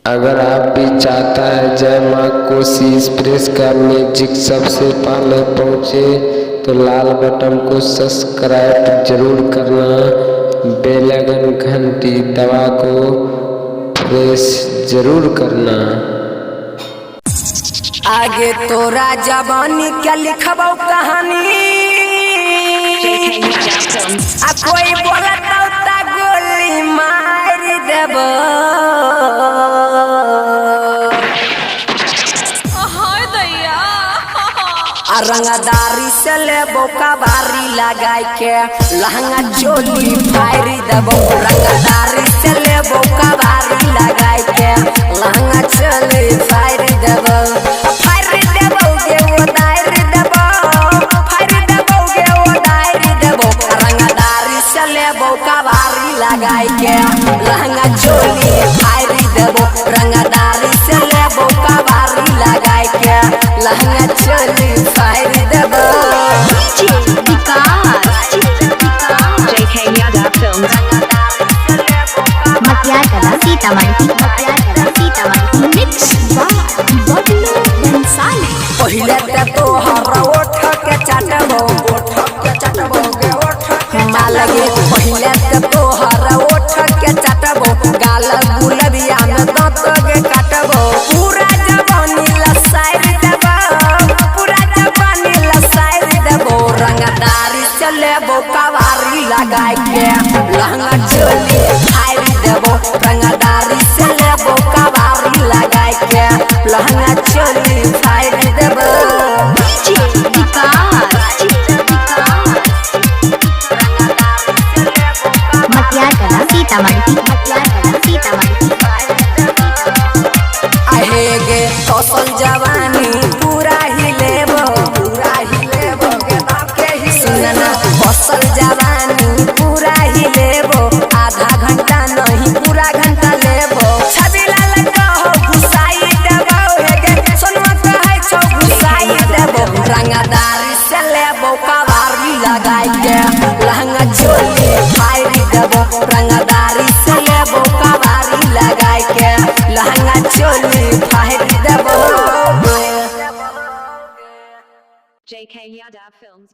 अगर आप भी चाहता है जय माँ कोसी एक्सप्रेस का म्यूजिक सबसे पहले पहुँचे तो लाल बटन को सब्सक्राइब जरूर करना, बेल आइकन घंटी दबा को प्रेस जरूर करना। आगे तोरा जवानी क्या लिखबौ कहानी आ कोई बोलता ता गोली मार देबो। रंगदारी से लेबो कबारी लगाई के लहंगा चोली फाड़ देबो। रंगदारी से लेबो कबारी लगाई के लहंगा चोली फाड़ देबो। फाड़ देबो गे वो दायर देबो, फाड़ देबो गे वो दायर देबो। रंगदारी से लेबो कबारी लगाई के लहंगा चोली फाड़ देबो। रंगदारी से लेबो कबारी लगाई के लहंगा चोली फाड़ देबो। पहिले ते तोहर ओठ के चाटबो, ओठ के चाटबो गे ओठ माल गे। पहिले ते तोहर ओठ के चाटबो, गाल गुलबिया में दांत गे काटबो। पूरा जवानी लसार देबो, पूरा जवानी लसार देबो। रंगदारी से लेबो कबारी लगाई के लहंगा चोली फाड़ देबो। रंगदारी से लेबो कबारी लगाई के लहंगा चोली फाड़ देबो। आहे गे कौशल जवानी पूरा ही लेबो, पूरा ही लेबो गे बाप के ही सुनना। कौशल जवानी पूरा ही लेबो, आधा घंटा नहीं पूरा घंटा लेबो। छबिला लगाओ घुसाई देबो, हे गे सोनवा कहै छौ घुसाई देबो। रंगदारी से लेबो कबारी लगाई के लहंगा चोली फाड़ देबो। रंगदारी से लेबो कबारी लगाई के लहंगा चोली फाड़ देबो। JK Yadav Films